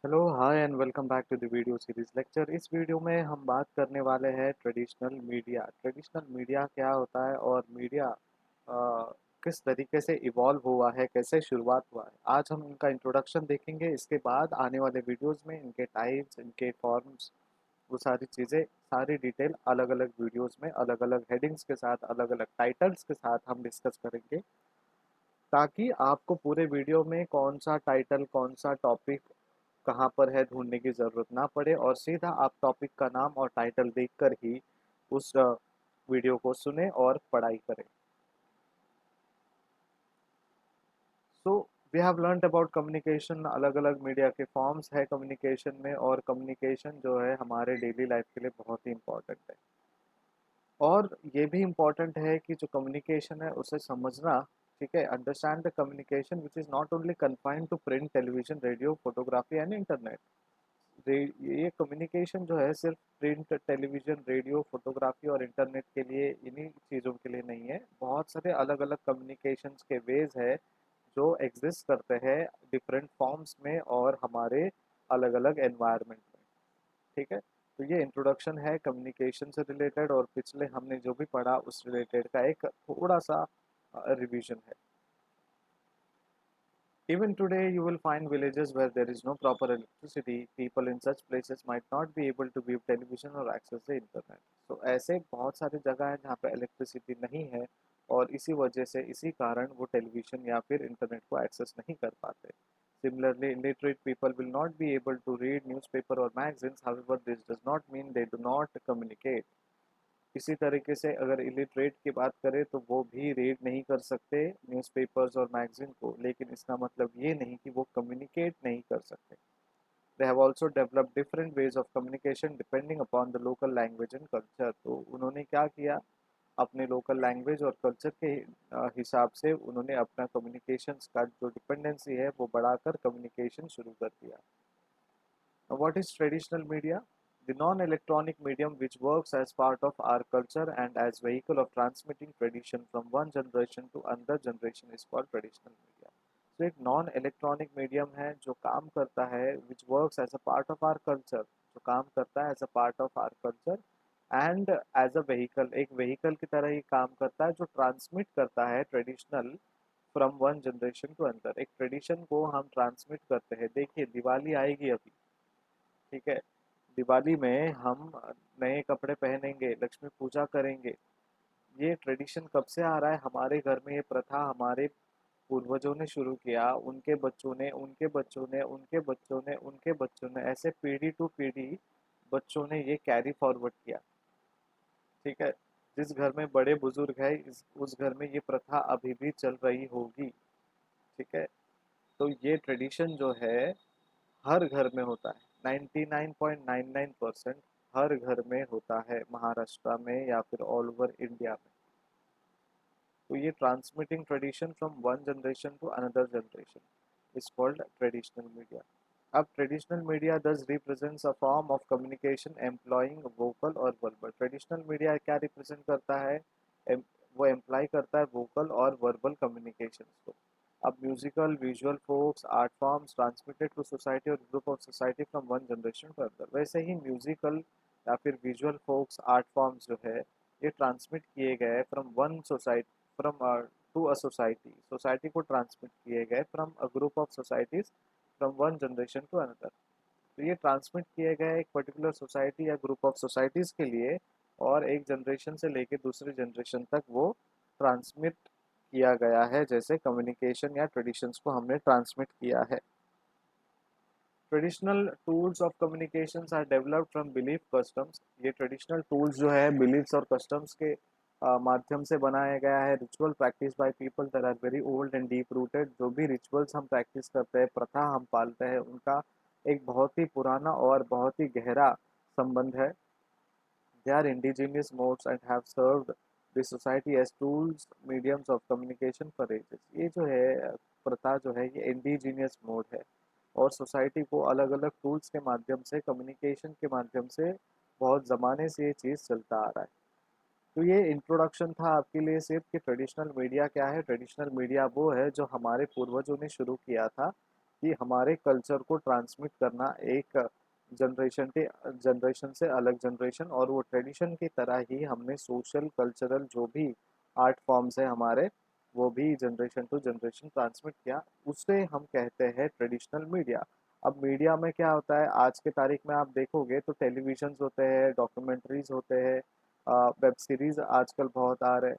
Hello hi and welcome back to the video series lecture. इस video में हम बात करने वाले हैं ट्रेडिशनल मीडिया। ट्रेडिशनल मीडिया क्या होता है और मीडिया किस तरीके से इवॉल्व हुआ है, कैसे शुरुआत हुआ है। आज हम इनका इंट्रोडक्शन देखेंगे। इसके बाद आने वाले वीडियोस में इनके टाइप्स, इनके फॉर्म्स, वो सारी चीज़ें, सारी डिटेल अलग अलग वीडियोस में अलग अलग हेडिंग्स के साथ, अलग अलग टाइटल्स के साथ हम डिस्कस करेंगे, ताकि आपको पूरे वीडियो में कौन सा टाइटल, कौन सा टॉपिक कहाँ पर है ढूंढने की ज़रूरत ना पड़े और सीधा आप टॉपिक का नाम और टाइटल देखकर ही उस वीडियो को सुने और पढ़ाई करें। So we have learned about communication. अलग अलग मीडिया के फॉर्म्स है कम्युनिकेशन में, और कम्युनिकेशन जो है हमारे डेली लाइफ के लिए बहुत ही इम्पोर्टेंट है। और ये भी इम्पोर्टेंट है कि जो कम्युनिकेशन है उसे समझना, ठीक है, understand the communication which is not only confined to print, television, radio, photography and internet. ये कम्युनिकेशन जो है सिर्फ प्रिंट, टेलीविजन, रेडियो, फोटोग्राफी और इंटरनेट के लिए, इन्हीं चीज़ों के लिए नहीं है। बहुत सारे अलग अलग कम्युनिकेशंस के वेज है जो एग्जिस्ट करते हैं डिफरेंट फॉर्म्स में और हमारे अलग अलग एनवायरनमेंट में। ठीक है, तो ये इंट्रोडक्शन है कम्युनिकेशन से रिलेटेड, और पिछले हमने जो भी पढ़ा उस रिलेटेड का एक थोड़ा सा रिवीजन है। Even today, you will find villages where there is no proper electricity. People in such places might not be able to view television or access the internet. So ऐसे बहुत सारी जगह हैं जहाँ पे इलेक्ट्रिसिटी नहीं है, और इसी वजह से, इसी कारण वो टेलीविजन या फिर इंटरनेट को एक्सेस नहीं कर पाते. Similarly, illiterate people will not be able to read newspaper or magazines. However, this does not mean they do not communicate. इसी तरीके से अगर इलिटरेट की बात करें तो वो भी रीड नहीं कर सकते न्यूज़पेपर्स और मैगजीन को, लेकिन इसका मतलब ये नहीं कि वो कम्युनिकेट नहीं कर सकते. They have also develop different ways of communication depending upon the local language and culture. तो उन्होंने क्या किया, अपने लोकल लैंग्वेज और कल्चर के हिसाब से उन्होंने अपना कम्युनिकेशन का जो डिपेंडेंसी है वो बढ़ाकर कम्युनिकेशन शुरू कर दिया. Now, what is traditional media? The non-electronic medium which works as part of our culture and as vehicle of transmitting tradition from one generation to another generation is called traditional media. So एक non electronic medium है जो काम करता है, which works as a part of our culture, जो काम करता है as a part of our culture and as a vehicle, एक व्हीकल की तरह ही काम करता है, जो ट्रांसमिट करता है traditional from one generation to another. एक ट्रेडिशन को हम ट्रांसमिट करते हैं. देखिए, दिवाली आएगी अभी, ठीक है, दिवाली में हम नए कपड़े पहनेंगे, लक्ष्मी पूजा करेंगे. ये ट्रेडिशन कब से आ रहा है हमारे घर में? ये प्रथा हमारे पूर्वजों ने शुरू किया, उनके बच्चों ने, उनके बच्चों ने, उनके बच्चों ने, उनके बच्चों ने, ऐसे पीढ़ी टू पीढ़ी बच्चों ने ये कैरी फॉरवर्ड किया. ठीक है, जिस घर में बड़े बुजुर्ग है, उस घर में ये प्रथा अभी भी चल रही होगी. ठीक है, तो ये ट्रेडिशन जो है हर घर में होता है. 99.99% हर घर में होता है, महाराष्ट्र में या फिर ऑल ओवर इंडिया में. तो ये transmitting tradition from one generation to another generation is called traditional media. अब traditional media thus represents a form of communication employing vocal और वर्बल. ट्रेडिशनल मीडिया क्या रिप्रेजेंट करता है? वो एम्प्लॉय करता है वोकल और वर्बल कम्युनिकेशन को. अब musical, visual, folks, art forms transmitted to society और group of society from one generation to other. वैसे ही म्यूजिकल या फिर विजुअल, फोक्स, आर्ट फॉर्म्स जो है, ये ट्रांसमिट किए गए from one society, from to a society, society को ट्रांसमिट किए गए from a group of societies from one generation to another. तो ये ट्रांसमिट किए गए एक पर्टिकुलर सोसाइटी या ग्रुप ऑफ सोसाइटीज़ के लिए, और एक जनरेशन से लेके दूसरे जनरेशन तक वो ट्रांसमिट किया गया है, जैसे कम्युनिकेशन या ट्रेडिशंस को हमने ट्रांसमिट किया है. Traditional tools of communications are developed from belief customs. ये ट्रेडिशनल टूल्स जो है बिलीफ्स और कस्टम्स के माध्यम से बनाया गया है. Ritual practice by people that are very old and deep rooted. जो भी रिचुअल्स हम प्रैक्टिस करते हैं, प्रथा हम पालते हैं, उनका एक बहुत ही पुराना और बहुत ही गहरा संबंध है. They are indigenous modes and have served the society as tools, mediums of communication for ages. ये जो है प्रथा जो है, ये इंडिजीनियस मोड है, और सोसाइटी को अलग अलग टूल्स के माध्यम से, कम्युनिकेशन के माध्यम से बहुत ज़माने से ये चीज़ चलता आ रहा है. तो ये इंट्रोडक्शन था आपके लिए सिर्फ कि ट्रेडिशनल मीडिया क्या है. ट्रेडिशनल मीडिया वो है जो हमारे पूर्वजों ने शुरू किया था, कि हमारे कल्चर को ट्रांसमिट करना एक जनरेशन से अलग जनरेशन, और वो ट्रेडिशन की तरह ही हमने सोशल कल्चरल जो भी आर्ट फॉर्म्स है हमारे, वो भी जनरेशन टू जनरेशन ट्रांसमिट किया। उसे हम कहते हैं ट्रेडिशनल मीडिया। अब मीडिया में क्या होता है, आज के तारीख में आप देखोगे तो टेलीविजन होते हैं, डॉक्यूमेंट्रीज होते हैं, वेब सीरीज आजकल बहुत आ रहे हैं।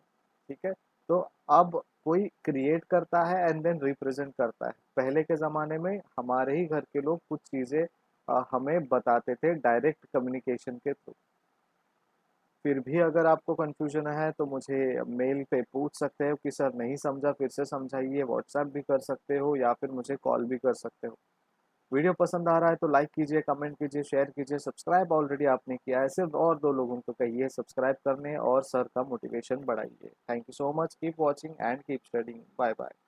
ठीक है। तो अब कोई क्रिएट करता है एंड देन रिप्रेजेंट करता है। पहले के ज़माने में हमारे ही घर के लोग कुछ चीज़ें हमें बताते थे डायरेक्ट कम्युनिकेशन के थ्रू। फिर भी अगर आपको कन्फ्यूजन है तो मुझे मेल पे पूछ सकते हो कि सर नहीं समझा, फिर से समझाइए। व्हाट्सएप भी कर सकते हो या फिर मुझे कॉल भी कर सकते हो। वीडियो पसंद आ रहा है तो लाइक कीजिए, कमेंट कीजिए, शेयर कीजिए। सब्सक्राइब ऑलरेडी आपने किया है, सिर्फ और 2 लोगों को कहिए सब्सक्राइब करने और सर का मोटिवेशन बढ़ाइए। Thank you so much, keep watching and keep studying. Bye bye.